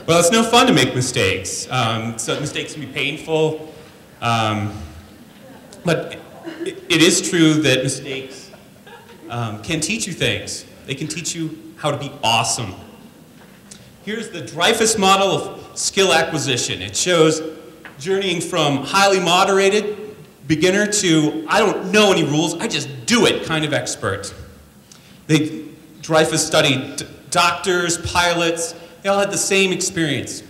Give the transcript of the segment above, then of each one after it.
Well, it's no fun to make mistakes. So mistakes can be painful. But it is true that mistakes can teach you things. They can teach you how to be awesome. Here's the Dreyfus model of skill acquisition. It shows journeying from highly moderated beginner to I don't know any rules, I just do it kind of expert. Dreyfus studied doctors, pilots, they all had the same experience.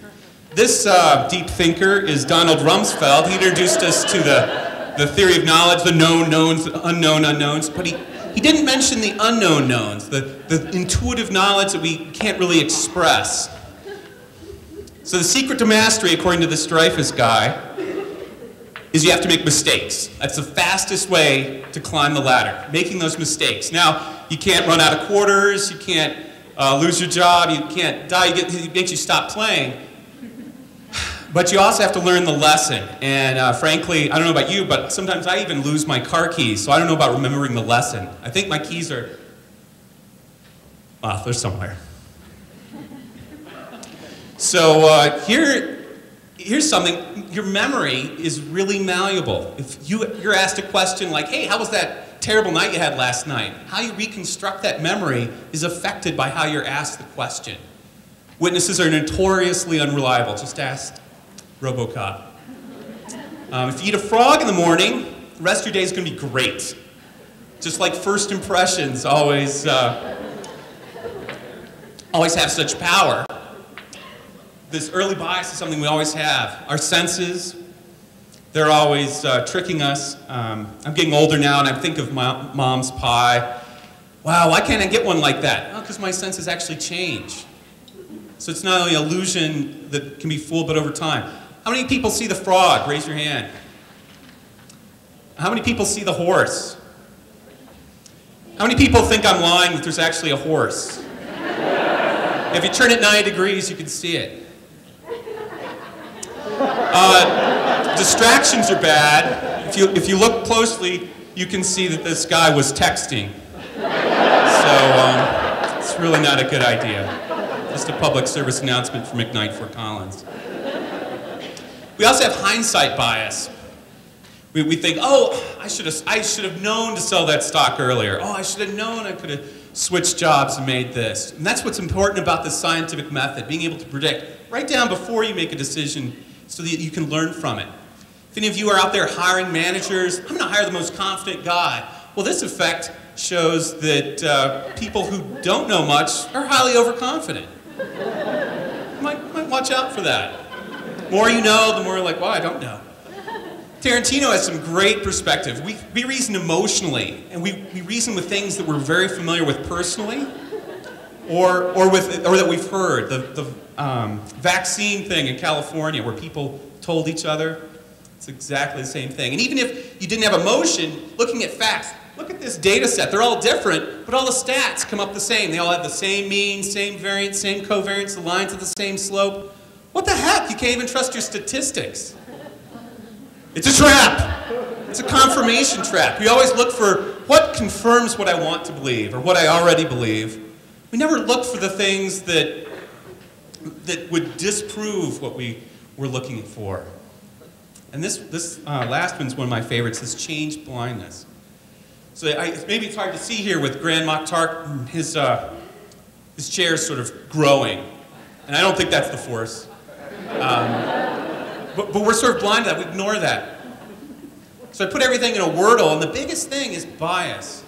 This deep thinker is Donald Rumsfeld. He introduced us to the theory of knowledge, the known knowns, the unknown unknowns, but he didn't mention the unknown knowns, the intuitive knowledge that we can't really express. So the secret to mastery, according to this Dreyfus guy, is you have to make mistakes. That's the fastest way to climb the ladder, making those mistakes. Now, you can't run out of quarters, you can't lose your job, you can't die, it makes you stop playing. But you also have to learn the lesson. And frankly, I don't know about you, but sometimes I even lose my car keys, so I don't know about remembering the lesson. I think my keys are, well, they're somewhere. So here's something, your memory is really malleable. If you're asked a question like, hey, how was that terrible night you had last night? How you reconstruct that memory is affected by how you're asked the question. Witnesses are notoriously unreliable. Just ask RoboCop. If you eat a frog in the morning, the rest of your day is going to be great. Just like first impressions always have such power. This early bias is something we always have. Our senses, they're always tricking us. I'm getting older now and I think of my mom's pie. Wow, why can't I get one like that? Well, because my senses actually change. So it's not only an illusion that can be fooled, but over time. How many people see the frog? Raise your hand. How many people see the horse? How many people think I'm lying that there's actually a horse? If you turn it 90 degrees, you can see it. Distractions are bad. If you look closely, you can see that this guy was texting. So it's really not a good idea. Just a public service announcement from McKnight Fort Collins. We also have hindsight bias. We think, oh, I should have known to sell that stock earlier. Oh, I should have known I could have switched jobs and made this. And that's what's important about this scientific method, being able to predict right down before you make a decision so that you can learn from it. If any of you are out there hiring managers, I'm going to hire the most confident guy. Well, this effect shows that people who don't know much are highly overconfident. You might watch out for that. The more you know, the more you're like, well, I don't know. Tarantino has some great perspective. We reason emotionally, and we reason with things that we're very familiar with personally, or that we've heard. The vaccine thing in California, where people told each other, it's exactly the same thing. And even if you didn't have emotion, looking at facts, look at this data set. They're all different, but all the stats come up the same. They all have the same mean, same variance, same covariance. The lines have the same slope. What the heck? You can't even trust your statistics. It's a trap. It's a confirmation trap. We always look for what confirms what I want to believe or what I already believe. We never look for the things that would disprove what we were looking for. And this last one's one of my favorites, this change blindness. So maybe it's hard to see here with Grand Mokhtar, his chair's sort of growing. And I don't think that's the force. But we're sort of blind to that, we ignore that. So I put everything in a Wordle, and the biggest thing is bias.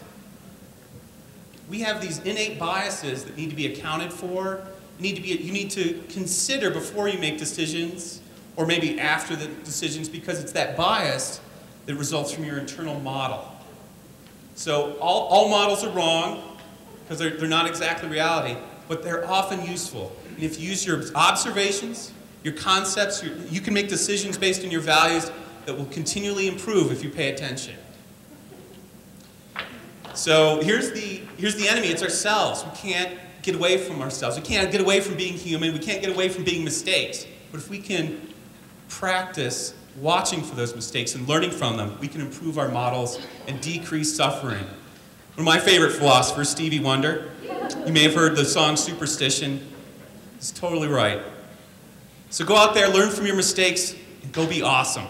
We have these innate biases that need to be accounted for. You need to consider before you make decisions, or maybe after the decisions, because it's that bias that results from your internal model. So all models are wrong, because they're not exactly reality, but they're often useful. And if you use your observations, your concepts, you can make decisions based on your values that will continually improve if you pay attention. So here's the enemy, it's ourselves. We can't get away from ourselves. We can't get away from being human. We can't get away from being mistakes. But if we can practice watching for those mistakes and learning from them, we can improve our models and decrease suffering. One of my favorite philosophers, Stevie Wonder, you may have heard the song Superstition. He's totally right. So go out there, learn from your mistakes, and go be awesome.